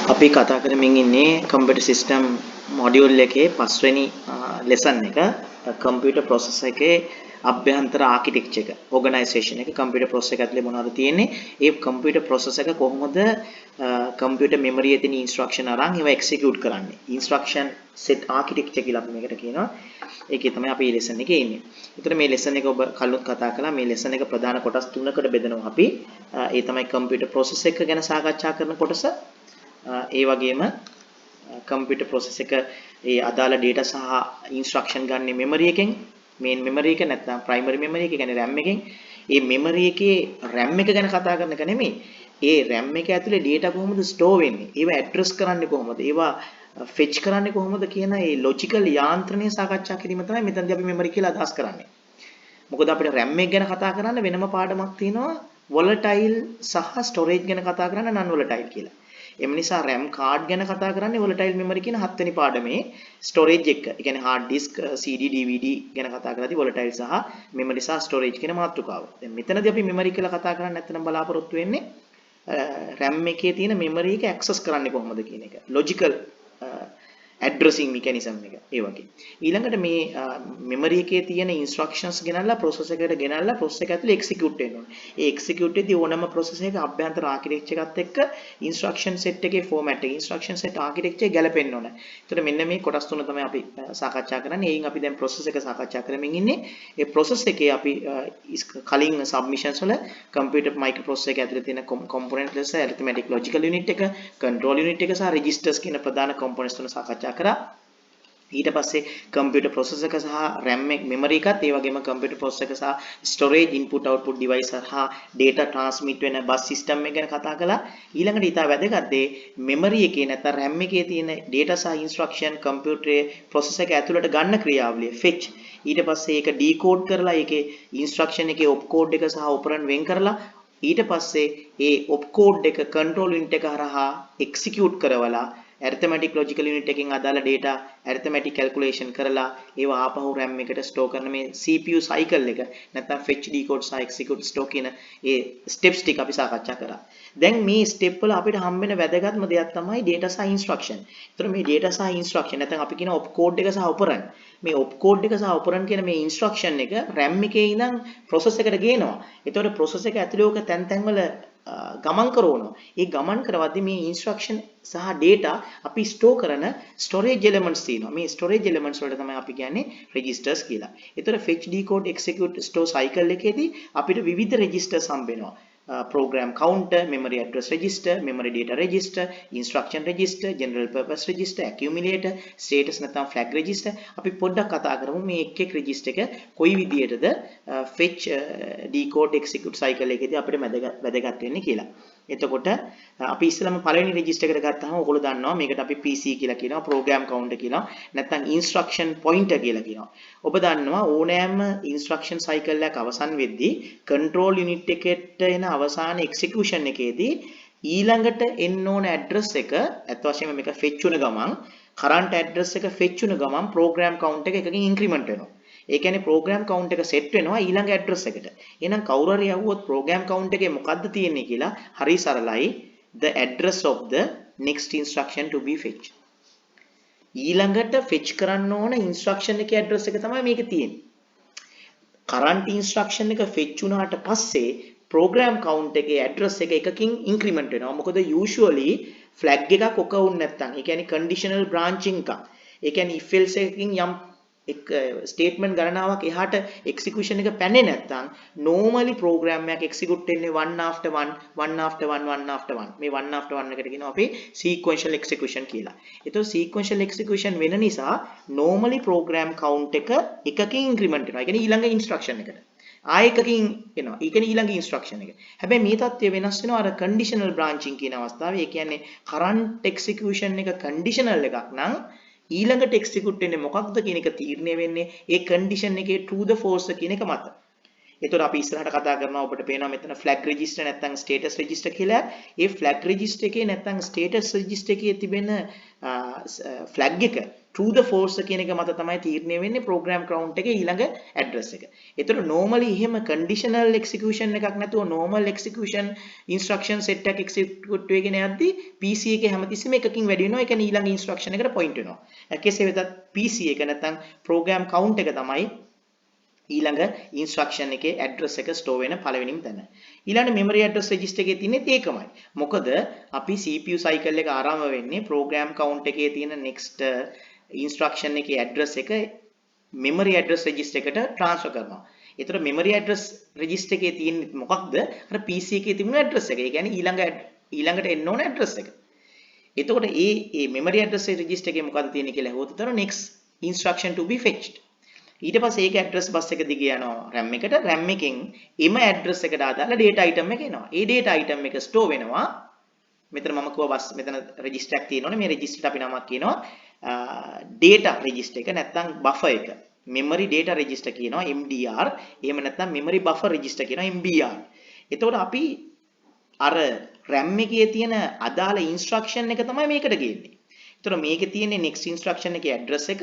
අපි කතා කරමින් ඉන්නේ කම්පියුටර් සිස්ටම් මොඩියුල් එකේ 5 වෙනි ලෙසන් එක කම්පියුටර් ප්‍රොසෙස් එකේ අභ්‍යන්තර ආකිටෙක්චර් එක ඕගනයිසේෂන් එක කම්පියුටර් ප්‍රොසෙස් එක ඇතුලේ මොනවද තියෙන්නේ ඒ කම්පියුටර් ප්‍රොසෙස් එක කොහොමද කම්පියුටර් මෙමරියේ තියෙන ඉන්ස්ට්‍රක්ෂන් අරන් ඒවා එක්සිකියුට් කරන්නේ ඉන්ස්ට්‍රක්ෂන් සෙට් ආකිටෙක්චර් කියලා අපි මේකට කියනවා ඒකේ තමයි අපි මේ ලෙසන් එකේ ඉන්නේ. ඒතර මේ ලෙසන් එක ඔබ කලින් කතා කළා මේ ලෙසන් එක ප්‍රධාන කොටස් තුනකට බෙදනවා අපි. ඒ තමයි කම්පියුටර් ප්‍රොසෙස් එක ගැන සාකච්ඡා කරන කොටස. ඒ වගේම කම්පියුටර් ප්‍රොසෙස් එක ඒ අදාළ data සහ ඉන්ස්ට්‍රක්ෂන් ගන්න මෙමරි එකෙන් මේන් මෙමරි එක නැත්නම් ප්‍රයිමරි මෙමරි එක කියන්නේ RAM එකෙන් ඒ මෙමරි එකේ RAM එක ගැන කතා කරන එක නෙමෙයි ඒ RAM එක ඇතුලේ data කොහොමද ස්ටෝර් වෙන්නේ ඒවා ඇඩ්‍රස් කරන්නේ කොහොමද ඒවා ෆෙච් කරන්නේ කොහොමද කියන ඒ ලොජිකල් යාන්ත්‍රණය සාකච්ඡා කිරීම තමයි මෙතනදී අපි මෙමරි කියලා අදහස් කරන්නේ මොකද අපිට RAM එක ගැන කතා කරන්න වෙනම පාඩමක් තියෙනවා volatile සහ storage ගැන කතා කරන්න non volatile කියලා එම නිසා RAM card ගැන කතා කරන්නේ volatile memory කියන 7 වෙනි පාඩමේ storage එක. ඒ කියන්නේ hard disk, CD, DVD ගැන කතා කරද්දී volatile සහ memory සහ storage කියන මාතෘකාව. දැන් මෙතනදී අපි memory කියලා කතා කරන්නේ නැත්නම් බලාපොරොත්තු වෙන්නේ RAM එකේ තියෙන memory එක access කරන්නේ කොහොමද කියන එක. logical addressing mechanism එක. ඒ වගේ. ඊළඟට මේ memory එකේ තියෙන instructions ගෙනල්ලා process එකට ගෙනල්ලා process එක ඇතුලේ execute වෙන්න ඕනේ. ඒ execute වෙද්දී ඕනම process එකක අභ්‍යන්තර architecture එකත් එක්ක instruction set එකේ format එක instruction set architecture ගැලපෙන්න ඕනේ. ඒතර මෙන්න මේ කොටස් තුන තමයි අපි සාකච්ඡා කරන්නේ. එයින් අපි දැන් process එක සාකච්ඡා කරමින් ඉන්නේ. ඒ process එකේ අපි කලින් submissions වල computer microprocessor එක ඇතුලේ තියෙන component ලෙස arithmetic logical unit එක, control unit එක සහ registers කියන ප්‍රධාන components තුන සාකච්ඡා කරා ඊට පස්සේ කම්පියුටර් ප්‍රොසෙසර් එක සහ RAM එක මෙමරි එකත් ඒ වගේම කම්පියුටර් ප්‍රොසෙසර් එක සහ ස්ටෝරේජ් ඉන්පුට් අවුට්පුට් ඩිවයිස් සහ data transmit වෙන බස් සිස්ටම් එක ගැන කතා කළා ඊළඟට ඊට වැදගත් දේ මෙමරි එකේ නැත්නම් RAM එකේ තියෙන data සහ instruction කම්පියුටරේ ප්‍රොසෙසර් එක ඇතුළට ගන්න ක්‍රියාවලිය fetch ඊට පස්සේ ඒක decode කරලා ඒකේ instruction එකේ opcode එක සහ operand වෙන් කරලා ඊට පස්සේ ඒ opcode එක control unit එක හරහා execute කරවලා arithmetic logical unit එකෙන් අදාළ data arithmetic calculation කරලා ඒව ආපහු RAM එකට store කරන මේ CPU cycle එක නැත්නම් fetch decode සහ execute store කියන ඒ steps ටික අපි සාකච්ඡා කරා. දැන් මේ step වල අපිට හම්බෙන වැදගත්ම දෙයක් තමයි data සහ instruction. ඒතර මේ data සහ instruction නැත්නම් අපි කියන opcode එක සහ operand. මේ opcode එක සහ operand කියන මේ instruction එක RAM එකේ ඉඳන් process එකට ගේනවා. ඒතකොට process එක ඇතුලේ ඔක තැන් තැන් වල ගමන් කරනවා. ඒ ගමන් කරවද්දී මේ instruction සහ data අපි store කරන storage elements තියෙනවා. මේ storage elements වලට තමයි අපි කියන්නේ registers කියලා. ඒතර fetch decode execute store cycle එකේදී අපිට විවිධ registers හම්බ වෙනවා. Program counter, memory address register, memory data register, instruction register, general purpose register, accumulator, status නැත්නම් flag register. අපි පොඩ්ඩක් කතා කරමු මේ එක් එක් register එක කොයි විදියටද fetch decode execute cycle එකේදී අපිට වැදගත් වෙන්නේ කියලා. එතකොට අපි ඉස්සෙල්ලාම පළවෙනි register එකට ගත්තාම ඔයගොල්ලෝ දන්නවා මේකට අපි PC කියලා කියනවා, program counter කියනවා, නැත්නම් instruction pointer කියලා කියනවා. ඔබ දන්නවා ඕනෑම instruction cycle එකක් අවසන් වෙද්දී control unit එකට එන අවසාන execution එකේදී ඊළඟට එන්න ඕන address එක අත් වශයෙන්ම මේක fetch වුණ ගමන් current address එක fetch වුණ ගමන් program count එක එකකින් increment වෙනවා. ඒ කියන්නේ program count එක set වෙනවා ඊළඟ address එකට. එහෙනම් කවුරු හරි යවුවොත් program count එකේ මොකද්ද තියෙන්නේ කියලා හරි සරලයි the address of the next instruction to be fetched. ඊළඟට fetch කරන්න ඕන instruction එකේ address එක තමයි මේකේ තියෙන්නේ. current instruction එක fetch වුණාට පස්සේ program count එකේ address එක එකකින් increment වෙනවා. මොකද usually flag එකක් ඔක වුන් නැත්නම් ඒ කියන්නේ conditional branching එකක්. ඒ කියන්නේ if else එකකින් යම් statement ගණනාවක් එහාට execution එක පැන්නේ නැත්නම් normally program එකක් execute වෙන්නේ one after one මේ one after one එකට කියනවා අපි sequential execution කියලා. ඒතකොට sequential execution වෙන නිසා normally program count එක එකකින් increment වෙනවා. ඒ කියන්නේ ඊළඟ instruction එකට. ආයකකින් එනවා. ඒ කියන්නේ ඊළඟ instruction එක. හැබැයි මේ தත්ත්වය වෙනස් වෙනවා අර conditional branching කියන අවස්ථාවේ. ඒ කියන්නේ current execution එක conditional එකක් නම් ඊළඟට execute වෙන්නේ මොකක්ද කියන එක තීරණය වෙන්නේ ඒ condition එකේ true the false කියන එක මත. එතකොට අපි ඉස්සරහට කතා කරනවා ඔබට පේනවා මෙතන flag register නැත්නම් status register කියලා. ඒ flag register එකේ නැත්නම් status register එකේ තිබෙන flag එක true the false කියන එක මත තමයි තීරණය වෙන්නේ program count එකේ ඊළඟ address එක. ඒතර normally එහෙම conditional execution එකක් නැතුව normal execution instruction set එකක් execute වෙගෙන යද්දී PC එකේ හැමතිස්සෙම එකකින් වැඩි වෙනවා. ඒ කියන්නේ ඊළඟ instruction එකට point වෙනවා. කෙසේ වෙතත් PC එක නැත්නම් program count එක තමයි ඊළඟ instruction එකේ address එක store වෙන පළවෙනිම තැන. ඊළඟ memory address register එකේ තියෙන්නේ ඒකමයි. මොකද අපි CPU cycle එක ආරම්භ වෙන්නේ program count එකේ තියෙන next instruction එකේ address එක memory address register එකට transfer කරනවා. ඒතර memory address register එකේ තියෙන්නේ මොකක්ද? අර PC එකේ තිබුණ address එක. ඒ කියන්නේ ඊළඟට එන්න ඕන address එක. එතකොට මේ memory address register එකේ මොකද්ද තියෙන්නේ කියලා අහුවොත් උතන next instruction to be fetched. ඊට පස්සේ ඒක address bus එක දිගේ යනවා RAM එකට. RAM එකෙන් එම address එකට අදාළ data item එක එනවා. ඒ data item එක store වෙනවා. මෙතන මම කිව්වා බස් මෙතන register එකක් තියෙනවනේ. මේ register එකට අපි නමක් කියනවා data register එක නැත්නම් buffer එක. memory data register කියනවා MDR. එහෙම නැත්නම් memory buffer register කියනවා MBR. එතකොට අපි අර RAM එකේ තියෙන අදාළ instruction එක තමයි මේකට ගේන්නේ. ඒතර මේකේ තියෙන්නේ next instruction එකේ address එක,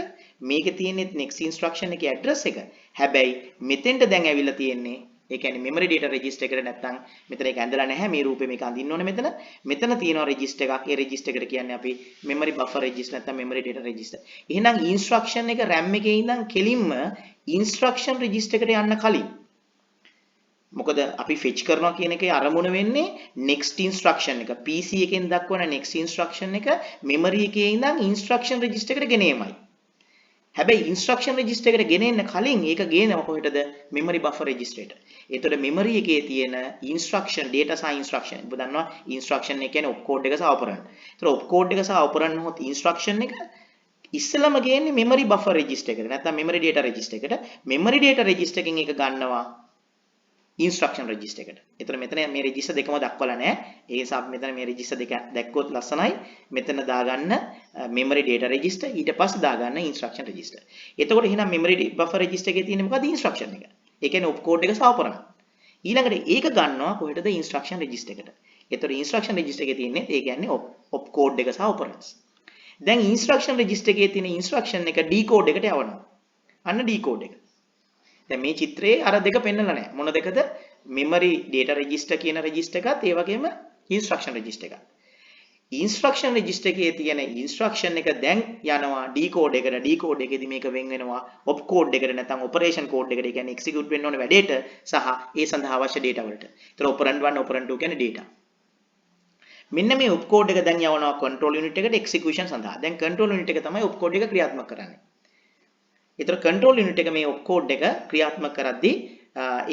මේකේ තියෙන්නේ next instruction එකේ address එක. හැබැයි මෙතෙන්ට දැන් ඇවිල්ලා තියෙන්නේ ඒ කියන්නේ memory data register එකට නැත්තම් මෙතන ඒක ඇඳලා නැහැ මේ රූපේ මේක අඳින්න ඕනේ මෙතන. මෙතන තියෙනවා register එකක්. ඒ register එකට කියන්නේ අපි memory buffer register නැත්තම් memory data register. එහෙනම් instruction එක RAM එකේ ඉඳන් කෙලින්ම instruction register එකට යන්න කලින් මොකද අපි fetch කරනවා කියන එකේ අරමුණ වෙන්නේ next instruction එක. PC එකෙන් දක්වන next instruction එක memory එකේ ඉඳන් instruction register එකට ගෙනීමයි. හැබැයි instruction register එකට ගෙනෙන්න කලින් ඒක ගේනවා කොහෙටද? memory buffer register එකට. ඒතකොට memory එකේ තියෙන instruction data සහ instruction. ඔබ දන්නවා instruction එක කියන්නේ opcode එක සහ operand. ඒතකොට opcode එක සහ operand නොහොත් instruction එක ඉස්සෙල්ලාම ගේන්නේ memory buffer register එකට. නැත්නම් memory data register එකට. memory data register එකෙන් ඒක ගන්නවා instruction register එකට. ඒතර මෙතන මේ register දෙකම දක්වලා නැහැ. ඒ නිසා අපි මෙතන මේ register දෙක දැක්කොත් ලස්සනයි. මෙතන දාගන්න memory data register ඊට පස්සේ දාගන්න instruction register. එතකොට එහෙනම් memory buffer register එකේ තියෙන්නේ මොකද්ද? instruction එක. ඒ කියන්නේ opcode එක සහ operand. ඊළඟට ඒක ගන්නවා කොහෙටද? instruction register එකට. ඒතර instruction register එකේ තියෙන්නේ ඒ කියන්නේ opcode එක සහ operands. දැන් instruction register එකේ තියෙන instruction එක decode එකට යවනවා. අන්න decode එක. දැන් මේ චිත්‍රයේ අර දෙක පෙන්නලා නැහැ. මොන දෙකද? memory data register කියන register එකත් ඒ වගේම instruction register එකත්. instruction register එකේ තියෙන instruction එක දැන් යනවා decode එකට. decode එකේදී මේක වෙන් වෙනවා opcode එකට නැත්නම් operation code එකට. ඒ කියන්නේ execute වෙන්න ඕන වැඩේට සහ ඒ සඳහා අවශ්‍ය data වලට. ඒතර operand 1 operand 2 කියන්නේ data. මෙන්න මේ opcode එක දැන් යවනවා control unit එකට execution සඳහා. දැන් control unit එක තමයි opcode එක ක්‍රියාත්මක කරන්නේ. ඒතර control unit එක මේ opcode එක ක්‍රියාත්මක කරද්දී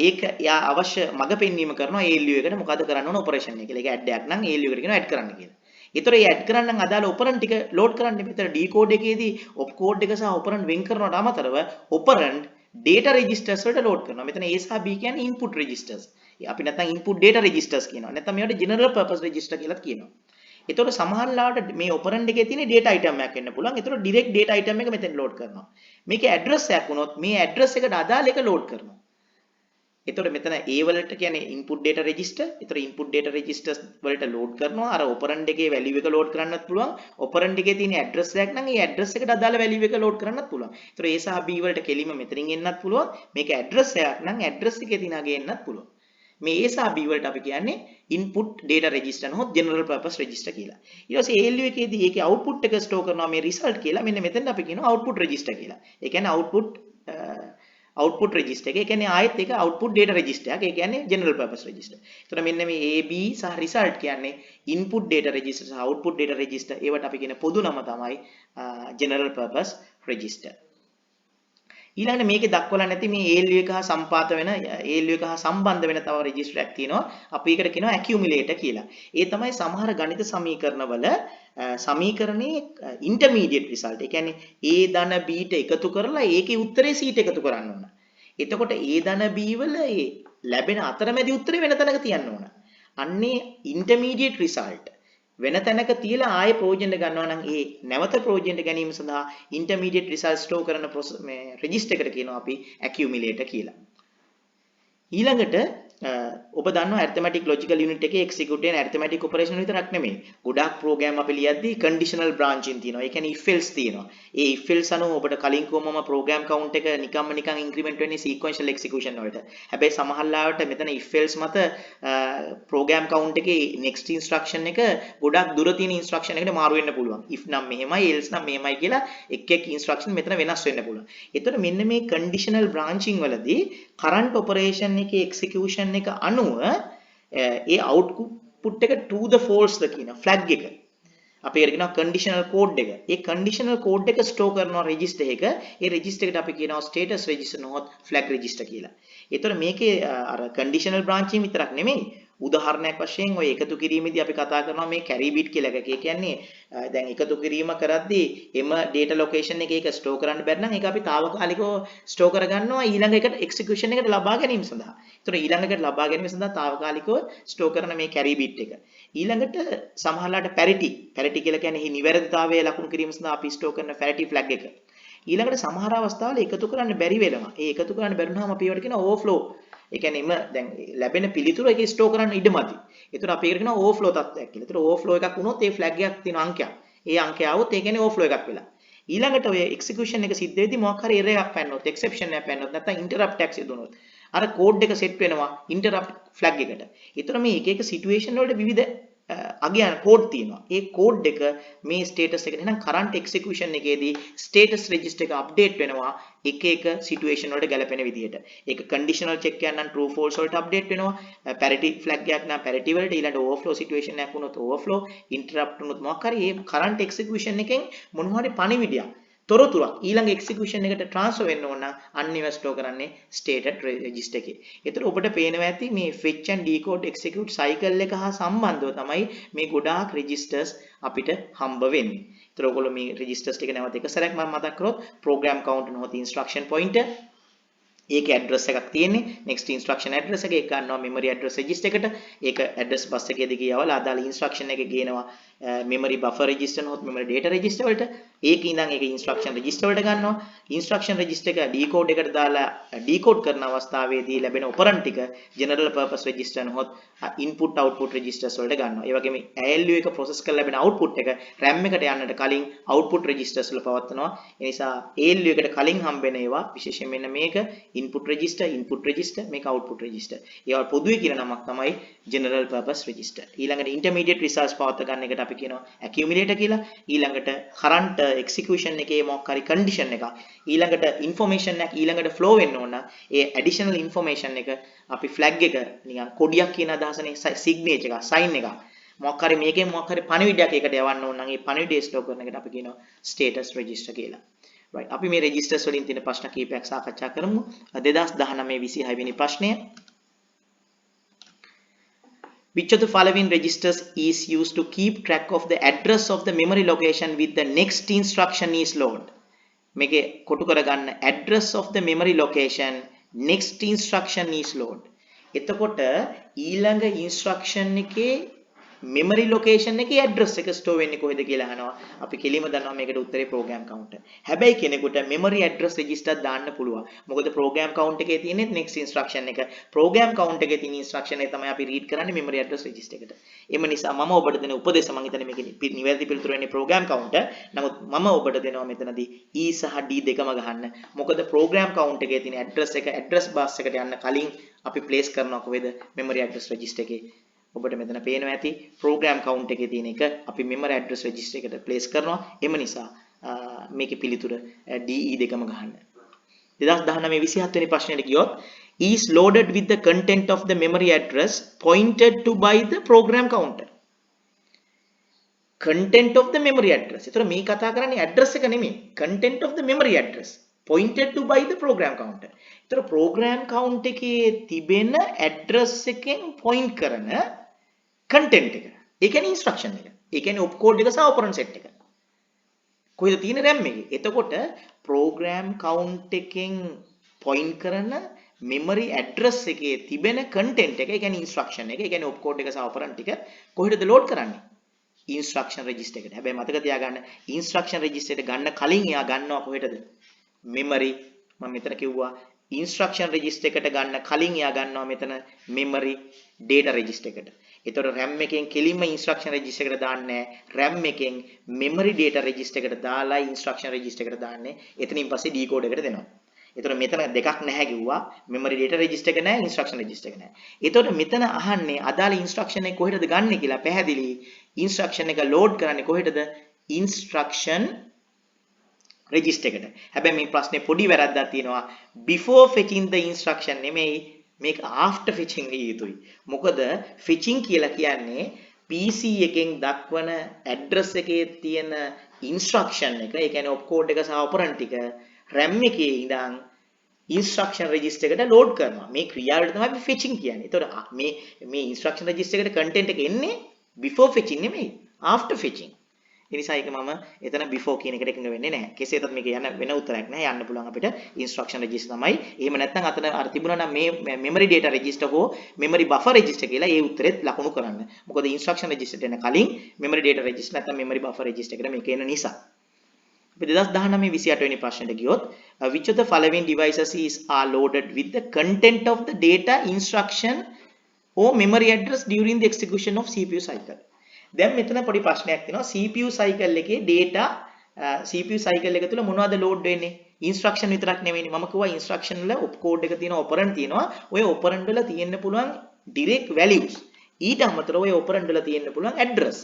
ඒක යා අවශ්‍ය මඟ පෙන්වීම කරනවා ALU එකට මොකද කරන්න ඕන ඔපරේෂන් එක කියලා. ඒක add එකක් නම් ALU එකට කියනවා add කරන්න කියලා. ඒතර ඒ add කරන්න අදාළ operand ටික load කරන්න මෙතන decode එකේදී opcode එක සහ operand වෙන් කරනවට අමතරව operand data registers වලට load කරනවා. මෙතන A සහ B කියන්නේ input registers. අපි නැත්නම් input data registers කියනවා. නැත්නම් මේවට general purpose register කියලාත් කියනවා. ඒතකොට සමහර ලාවට මේ operand එකේ තියෙන data item එකක් වෙන්න පුළුවන්. ඒතකොට direct data item එක මෙතෙන් load කරනවා. මේකේ address එකක් වුණොත් මේ address එකට අදාළ එක load කරනවා. ඒතකොට මෙතන A වලට කියන්නේ input data register. ඒතකොට input data registers වලට load කරනවා. අර operand එකේ value එක load කරන්නත් පුළුවන්. operand එකේ තියෙන address එකක් නම් ඒ address එකට අදාළ value එක load කරන්නත් පුළුවන්. ඒතකොට A සහ B වලට කෙලින්ම මෙතනින් එන්නත් පුළුවන්. මේක address එකක් නම් address එකේ තියෙන අගේ එන්නත් පුළුවන්. මේ A සහ B වලට අපි කියන්නේ input data register නොහොත් general purpose register කියලා. ඊට පස්සේ ALU එකේදී ඒකේ output එක store කරනවා මේ result කියලා. මෙන්න මෙතෙන්ට අපි කියනවා output register කියලා. ඒ කියන්නේ output register එක. ඒ කියන්නේ ආයෙත් ඒක output data register එකක්. ඒ කියන්නේ general purpose register. ඒතර මෙන්න මේ A B සහ result කියන්නේ input data register සහ output data register. ඒවට අපි කියන පොදු නම තමයි general purpose register. ඊළඟට මේකේ දක්වලා නැති මේ ALU එක හා සම්පාත වෙන ALU එක හා සම්බන්ධ වෙන තව රෙජිස්ටර් එකක් තියෙනවා. අපි ඒකට කියනවා accumulator කියලා. ඒ තමයි සමහර ගණිත සමීකරණවල සමීකරණයේ intermediate result. ඒ කියන්නේ A ධන B ට එකතු කරලා ඒකේ උත්තරේ C ට එකතු කරන්න ඕන. එතකොට A ධන B වල ඒ ලැබෙන අතරමැදි උත්තරේ වෙන තැනක තියන්න ඕන. අන්නේ intermediate result වෙන තැනක තියලා ආයෙ ප්‍රොජෙන්ට් ගන්නවා නම් ඒ නැවත ප්‍රොජෙන්ට් ගැනීම සඳහා intermediate result store කරන මේ register එකට කියනවා අපි accumulator කියලා. ඊළඟට ඔබ දන්නවා arithmetic logical unit එකේ execute වෙන arithmetic operation විතරක් නෙමෙයි. ගොඩාක් program අපි ලියද්දී conditional branching තියෙනවා. ඒ කියන්නේ if else තියෙනවා. ඒ if else අනුව ඔබට කලින් කොහොමම program count එක නිකම්ම increment වෙන්නේ sequential execution වලට. හැබැයි සමහර ලාවට මෙතන if else මත program count එකේ next instruction එක ගොඩාක් දුර තියෙන instruction එකකට මාරු වෙන්න පුළුවන්. if නම් මෙහෙමයි else නම් මෙහෙමයි කියලා එක් instruction මෙතන වෙනස් වෙන්න පුළුවන්. ඒතකොට මෙන්න මේ conditional branching වලදී current operation එකේ execution එක අනුව ඒ output එක true the false ද කියන flag එක අපි කියනවා conditional code එක. ඒ conditional code එක store කරනවා register එක. ඒ register එකට අපි කියනවා status register නොහොත් flag register කියලා. ඒතකොට මේකේ අර conditional branching විතරක් නෙමෙයි. උදාහරණයක් වශයෙන් ඔය එකතු කිරීමේදී අපි කතා කරනවා මේ carry bit කියලා එකක්. ඒ කියන්නේ දැන් එකතු කිරීම කරද්දී එම data location එකේ ඒක store කරන්න බැරි නම් ඒක අපි తాවකාලිකව store කරගන්නවා ඊළඟ එකට execution එකට ලබා ගැනීම සඳහා. ඒතර ඊළඟ එකට ලබා ගැනීම සඳහා తాවකාලිකව store කරන මේ carry bit එක. ඊළඟට සමහරලාට parity කියලා කියන්නේ එහි නිවැරදිතාවය ලකුණු කිරීම සඳහා අපි store කරන parity flag එක. ඊළඟට සමහර අවස්ථාවල එකතු කරන්න බැරි වෙනවා. ඒ එකතු කරන්න බැරි වුණාම අපි ඒවට කියනවා overflow. ඒ කියන්නේ දැන් ලැබෙන පිළිතුර එකේ ස්ටෝර් කරන්න ඉඩමදි. ඒතර අපි ඒකට කියනවා ඕවර්ෆ්ලෝ තත්ත්වයක් කියලා. ඒතර ඕවර්ෆ්ලෝ එකක් වුණොත් ඒ ෆ්ලැග් එකක් තියෙන අංකයක්. ඒ අංකය આવොත් ඒ කියන්නේ ඕවර්ෆ්ලෝ එකක් වෙලා. ඊළඟට ඔය එක්සිකියුෂන් එක සිද්ධ වෙද්දී මොකක් හරි එරර් එකක් පැනනොත්, එක්සෙප්ෂන් එකක් පැනනොත් නැත්නම් ඉන්ටරප්ට් එකක් සිදු වුණොත් අර කෝඩ් එක සෙට් වෙනවා ඉන්ටරප්ට් ෆ්ලැග් එකට. ඒතර මේ එක සිටුේෂන් වලට විවිධ අගයන් කෝඩ් තියෙනවා. ඒ කෝඩ් එක මේ ස්ටේටස් එකට එහෙනම් කරන්ට් එක්සිකියුෂන් එකේදී ස්ටේටස් රෙජිස්ටර් එක අප්ඩේට් වෙනවා එක සිටුේෂන් වලට ගැලපෙන විදිහට. ඒක කන්ඩිෂනල් චෙක් එකක් නම් true false වලට අප්ඩේට් වෙනවා. parity flag එකක් නම් parity වලට ඊළඟ overflow situation එකක් වුණොත් overflow interrupt වුණොත් මොකක් හරි මේ කරන්ට් එක්සිකියුෂන් එකෙන් මොනවා හරි පණිවිඩයක් තොරතුරක් ඊළඟ එක්සිකියුෂන් එකට ට්‍රාන්ස්ෆර් වෙන්න ඕන නම් අන්න ඒවා ස්ටෝර් කරන්නේ ස්ටේටඩ් රෙජිස්ටර් එකේ. ඒතර ඔබට පේනවා ඇති මේ fetch and decode execute cycle එක හා සම්බන්ධව තමයි මේ ගොඩාක් registers අපිට හම්බ වෙන්නේ. ඒතර ඔයගොල්ලෝ මේ registers ටික නැවත එක සැරයක් මම මතක් කරොත් program count නොහොත් instruction pointer ඒකේ address එකක් තියෙන්නේ next instruction address එක ඒක ගන්නවා memory address register එකට ඒක address bus එකේදී ගියවලා අදාළ instruction එකේ ගේනවා memory buffer register නොහොත් memory data register වලට ඒකේ ඉඳන් ඒක instruction register වලට ගන්නවා instruction register එක decode එකට දාලා decode කරන අවස්ථාවේදී ලැබෙන operand ටික general purpose register නොහොත් input output registers වලට ගන්නවා ඒ වගේම ALU එක process කරලා ලැබෙන output එක RAM එකට යන්නට කලින් output registers වල පවත්වනවා ඒ නිසා ALU එකට කලින් හම්බෙන ඒවා විශේෂයෙන් මෙන්න මේක input register මේක output register. ඒවා පොදුවේ කියන නමක් තමයි general purpose register. ඊළඟට intermediate results පවත්ව ගන්න එකට අපි කියනවා accumulator කියලා. ඊළඟට current execution එකේ මොකක් හරි condition එකක්. ඊළඟට information එකක් ඊළඟට flow වෙන්න ඕන. ඒ additional information එක අපි flag එක නිකන් කොඩියක් කියන අදහසනේ signature එකක් sign එකක්. මොකක් හරි මේකෙන් මොකක් හරි පණිවිඩයක් ඒකට යවන්න ඕන නම් ඒ පණිවිඩය ස්ටෝර් කරන එකට අපි කියනවා status register කියලා. right අපි මේ registers වලින් තියෙන ප්‍රශ්න කීපයක් සාකච්ඡා කරමු 2019 26 වෙනි ප්‍රශ්නය which of the following registers is used to keep track of the address of the memory location with the next instruction is loaded මේකේ කොටු කරගන්න address of the memory location next instruction is loaded එතකොට ඊළඟ instruction එකේ memory location එකේ address එක store වෙන්නේ කොහෙද කියලා අහනවා. අපි කෙලින්ම දන්නවා මේකට උත්තරේ program counter. හැබැයි කෙනෙකුට memory address register දාන්න පුළුවන්. මොකද program count එකේ තියෙන්නේ next instruction එක. program count එකේ තියෙන instruction එක තමයි අපි read කරන්නේ memory address register එකට. එම නිසා මම ඔබට දෙන උපදේශ මම හිතන්නේ මේකේ නිවැරදි පිළිතුර වෙන්නේ program counter. නමුත් මම ඔබට දෙනවා මෙතනදී E සහ D දෙකම ගහන්න. මොකද program count එකේ තියෙන address එක address bus එකට යන්න කලින් අපි place කරනවා කොහෙද memory address register එකේ. ඔබට මෙතන පේනවා ඇති program count එකේ තියෙන එක අපි memory address register එකට place කරනවා එම නිසා මේකේ පිළිතුර DE දෙකම ගහන්න 2019 27 වෙනි ප්‍රශ්නෙට ගියොත් is loaded with the content of the memory address pointed to by the program counter content of the memory address ඒතර මේ කතා කරන්නේ address එක නෙමෙයි content of the memory address pointed to by the program counter ඒතර program count එකේ තිබෙන address එකෙන් point කරන content එක. ඒ කියන්නේ instruction එක. ඒ කියන්නේ opcode එක සහ operand set එක. කොහෙද තියෙන RAM එකේ? එතකොට program count එකෙන් point කරන memory address එකේ තිබෙන content එක, ඒ කියන්නේ instruction එක, ඒ කියන්නේ opcode එක සහ operand ටික කොහෙද load කරන්නේ? instruction register එකට. හැබැයි මතක තියාගන්න instruction register එකට ගන්න කලින් එයා ගන්නවා කොහෙටද? memory මම මෙතන කිව්වා instruction register එකට ගන්න කලින් එයා ගන්නවා මෙතන memory data register එකට. ඒතකොට RAM එකෙන් කෙලින්ම instruction register එකට දාන්නේ RAM එකෙන් memory data register එකට දාලා instruction register එකට දාන්නේ. එතනින් පස්සේ decode එකට දෙනවා. ඒතකොට මෙතන දෙකක් නැහැ කිව්වා. memory data register එක නැහැ, instruction register එක නැහැ. ඒතකොට මෙතන අහන්නේ අදාළ instruction එක කොහෙටද ගන්නෙ කියලා පැහැදිලි. instruction එක load කරන්නේ කොහෙටද? instruction register එකට. හැබැයි මේ ප්‍රශ්නේ පොඩි වැරද්දක් තියෙනවා. before fetching the instruction නෙමෙයි මේක after fetching විය යුතුයි. මොකද fetching කියලා කියන්නේ PC එකෙන් දක්වන address එකේ තියෙන instruction එක, ඒ කියන්නේ opcode එක සහ operand ටික RAM එකේ ඉඳන් instruction register එකට load කරනවා. මේ ක්‍රියාවට තමයි අපි fetching කියන්නේ. ඒතකොට මේ instruction register එකට content එක එන්නේ before fetching නෙමෙයි after fetching. ඒ නිසා ඒක මම එතන before කියන එකට එකඟ වෙන්නේ නැහැ. කෙසේ වෙතත් මේක යන වෙන උත්තරයක් නැහැ. යන්න පුළුවන් අපිට instruction register තමයි. එහෙම නැත්නම් අතන අර තිබුණා නම් මේ memory data register හෝ memory buffer register කියලා ඒ උත්තරෙත් ලකුණු කරන්න. මොකද instruction register එන කලින් memory data register නැත්නම් memory buffer register එකට මේක එන නිසා. අපි 2019 28 වෙනි ප්‍රශ්නෙට ගියොත් which of the following devices are loaded with the content of the data instruction or memory address during the execution of CPU cycle. දැන් මෙතන පොඩි ප්‍රශ්නයක් තියෙනවා. CPU cycle එකේ data CPU cycle එක තුල මොනවද load වෙන්නේ? instruction විතරක් නෙවෙයිනේ. මම කිව්වා instruction වල opcode එක තියෙනවා, operand තියෙනවා. ඔය operand වල තියෙන්න පුළුවන් direct values. ඊට අමතරව ඔය operand වල තියෙන්න පුළුවන් address.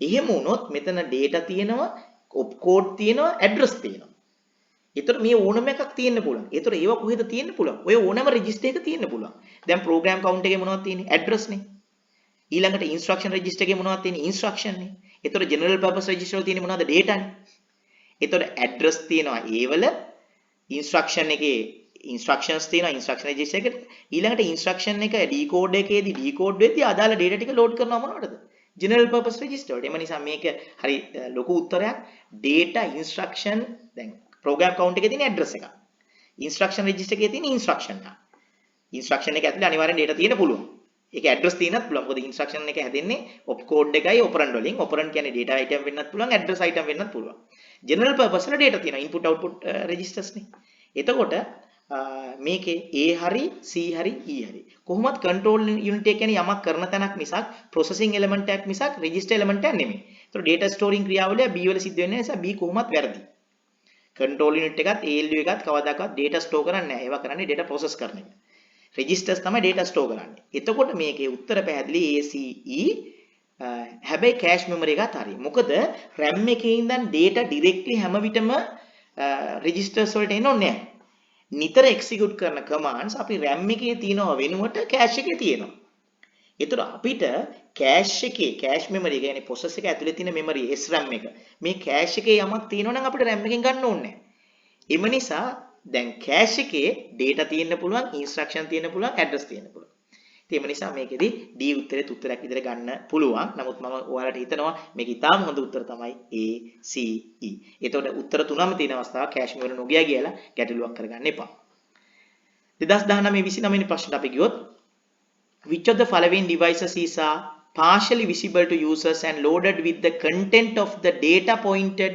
එහෙම වුණොත් මෙතන data තියෙනවා, opcode තියෙනවා, address තියෙනවා. ඒතර මේ ඕනම එකක් තියෙන්න පුළුවන්. ඒතර ඒව කොහෙද තියෙන්න පුළුවන්? ඔය ඕනම register එක තියෙන්න පුළුවන්. දැන් program count එකේ මොනවද තියෙන්නේ? address නේ. ඊළඟට instruction register එකේ මොනවද තියෙන්නේ? instruction නේ. ඒතර general purpose register වල තියෙන්නේ මොනවද? data නේ. ඒතර address තියෙනවා ඒ වල, instruction එකේ instructions තියෙනවා instruction register එකට. ඊළඟට instruction එක decode එකේදී decode වෙද්දී අදාළ data ටික load කරනවා මොනවටද? general purpose register වලට. එම නිසා මේක හරි ලොකු උත්තරයක්. data instruction දැන් program count එකේ තියෙන address එක. instruction register එකේ තියෙන instruction එක. instruction එක ඇතුලේ අනිවාර්යෙන් data තියෙන්න පුළුවන්. ඒක address තියෙනත් පුළුවන්. මොකද instruction එක හැදෙන්නේ opcode එකයි operand වලින්. operand කියන්නේ data item වෙන්නත් පුළුවන්, address item වෙන්නත් පුළුවන්. general purpose වල data තියෙනවා. input output registers නේ. එතකොට මේකේ A හරි C හරි E හරි. කොහොමත් control unit එක කියන්නේ යමක් කරන තැනක් මිසක් processing element එකක් මිසක් register element එකක් නෙමෙයි. ඒතර data storing ක්‍රියාවලිය B වල සිද්ධ වෙන්නේ නැහැ. නිසා B කොහොමත් වැරදි. control unit එකත් ALU එකත් කවදාකවත් data store කරන්නේ නැහැ. ඒවා කරන්නේ data process කරන එක. registers තමයි data store කරන්නේ. එතකොට මේකේ උත්තර පැහැදිලි ACE. හැබැයි cache memory එකත් හරි. මොකද RAM එකේ ඉඳන් data directly හැම විටම registers වලට එන්නේ නැහැ. නිතර execute කරන commands අපි RAM එකේ තියෙනව වෙනුවට cache එකේ තියෙනවා. ඒතර අපිට cache එකේ cache memory කියන්නේ process එක ඇතුලේ තියෙන memory SRAM එක. මේ cache එකේ යමක් තියෙනවා නම් අපිට RAM එකෙන් ගන්න ඕනේ නැහැ. එම නිසා දැන් cache එකේ data තියෙන්න පුළුවන්, instruction තියෙන්න පුළුවන්, address තියෙන්න පුළුවන්. ඉතින් එම නිසා මේකෙදි D උත්තරේ උත්තරයක් විදිහට ගන්න පුළුවන්. නමුත් මම ඔයාලට හිතනවා මේක ඉතාම හොඳ උත්තර තමයි A C E. ඒතකොට උත්තර තුනම තියෙන අවස්ථාව cache memory නොගියා කියලා ගැටලුවක් කරගන්න එපා. 2019 29 වෙනි ප්‍රශ්නට අපි ගියොත් which of the following devices is partially visible to users and loaded with the content of the data pointed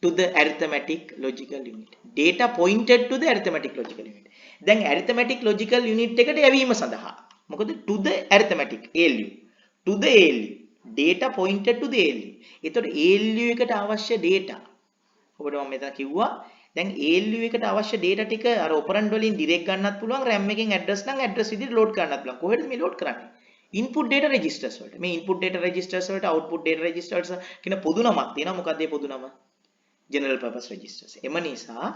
to the arithmetic logical unit. Data pointed to the arithmetic logical unit. දැන් arithmetic logical unit එකට යවීම සඳහා මොකද to the arithmetic ALU to the ALU data pointed to the ALU. ඒතකොට ALU එකට අවශ්‍ය data ඔබට මම මෙතන කිව්වා දැන් ALU එකට අවශ්‍ය data ටික අර operand වලින් direct ගන්නත් පුළුවන්, RAM එකෙන් address නම් address විදිහට load කරන්නත් පුළුවන්. කොහෙද මේ load කරන්නේ? input data registers වලට. මේ input data registers වලට output data registers කියන පොදු නමක් තියෙනවා. මොකක්ද මේ පොදු නම? general purpose registers. එම නිසා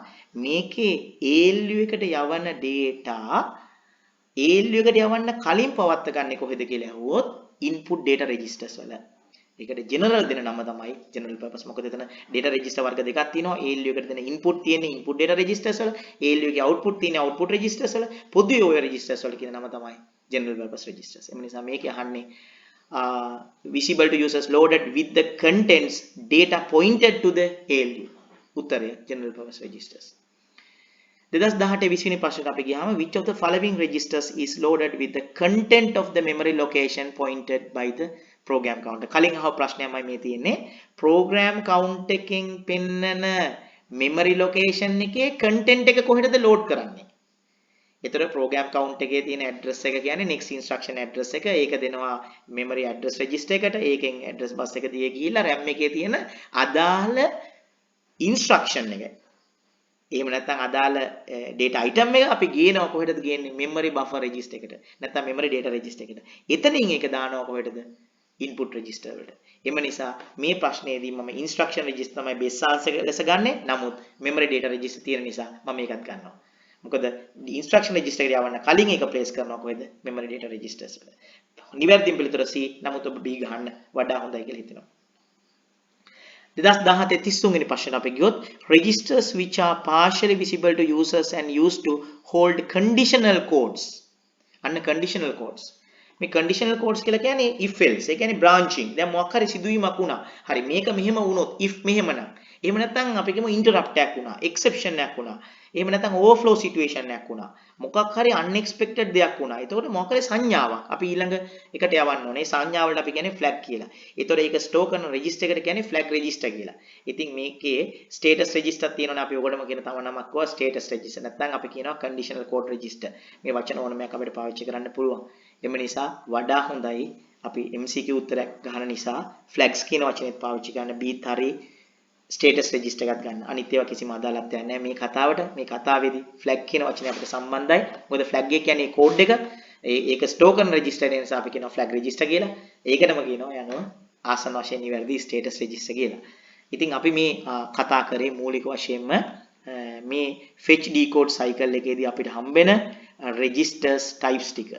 මේකේ ALU එකට යවන data ALU එකට යවන්න කලින් පවත්ත ගන්න කොහෙද කියලා අහුවොත් input data registers වල. ඒකට general දෙන නම තමයි general purpose. මොකද එතන data register වර්ග දෙකක් තියෙනවා. ALU එකට දෙන input තියෙන්නේ input data registers වල, ALU එකේ output තියෙන්නේ output registers වල. පොදුවේ ඔය registers වල කියන නම තමයි general purpose registers. එම නිසා මේකේ අහන්නේ visible to users loaded with the contents data pointed to the ALU. උත්තරය general purpose registers. 2018 20 වෙනි ප්‍රශ්නට අපි ගියාම which of the following registers is loaded with the content of the memory location pointed by the program counter. කලින් අහපු ප්‍රශ්නයමයි මේ තියෙන්නේ. program count එකෙන් පෙන්නන memory location එකේ content එක කොහෙටද load කරන්නේ? ඒතර program count එකේ තියෙන address එක කියන්නේ next instruction address එක. ඒක දෙනවා memory address register එකට. ඒකෙන් address bus එක දිගේ ගිහිල්ලා RAM එකේ තියෙන අදාළ instruction එක. එහෙම නැත්නම් අදාළ data item එක අපි ගේනවා කොහෙටද ගේන්නේ? memory buffer register එකට. නැත්නම් memory data register එකට. එතනින් ඒක දානවා කොහෙටද? input register වලට. එම නිසා මේ ප්‍රශ්නයේදී මම instruction register තමයි base answer ලෙස ගන්නෙ. නමුත් memory data register තියෙන නිසා මම ඒකත් ගන්නවා. මොකද instruction register එකට යවන්න කලින් ඒක place කරනවා කොහෙද? memory data registers වල. නිවැරදිම පිළිතුර C. නමුත් ඔබ B ගන්න වඩා හොඳයි කියලා හිතෙනවා. 2017 33 වෙනි ප්‍රශ්නයට අපි ගියොත් registers which are partially visible to users and used to hold conditional codes. අන්න conditional codes. මේ conditional codes කියලා කියන්නේ if else. ඒ කියන්නේ branching. දැන් මොකක් හරි සිදුවීමක් වුණා. හරි මේක මෙහෙම වුණොත් if මෙහෙමනම්. එහෙම නැත්නම් අපි කියමු interrupt එකක් වුණා, exception එකක් වුණා. එහෙම නැත්නම් overflow situation එකක් වුණා. මොකක් හරි unexpected දෙයක් වුණා. ඒතකොට මොකක් හරි සංඥාවක් අපි ඊළඟ එකට යවන්න ඕනේ. සංඥාව වලට අපි කියන්නේ flag කියලා. ඒතකොට ඒක store කරන register එකට කියන්නේ flag register කියලා. ඉතින් මේකේ status register තියෙනවනේ අපි ඔයගොල්ලෝම කියන තව නමක් කොහොම status register. නැත්නම් අපි කියනවා conditional code register. මේ වචන ඕනමයක් අපිට පාවිච්චි කරන්න පුළුවන්. එම නිසා වඩා හොඳයි අපි MCQ උත්තරයක් ගන්න නිසා flags කියන වචනේත් පාවිච්චි කරන්න බීත් හරි status register එකක් ගන්න. අනිත් ඒවා කිසිම අදාළත්වයක් නැහැ මේ කතාවට. මේ කතාවේදී flag කියන වචනේ අපිට සම්බන්ධයි. මොකද flag එක කියන්නේ code එක. ඒක store කරන register එක නිසා අපි කියනවා flag register කියලා. ඒකටම කියනවා යනවා ආසන වශයෙන් නිවැරදි status register කියලා. ඉතින් අපි මේ කතා කරේ මූලික වශයෙන්ම මේ fetch decode cycle එකේදී අපිට හම්බෙන registers types ටික.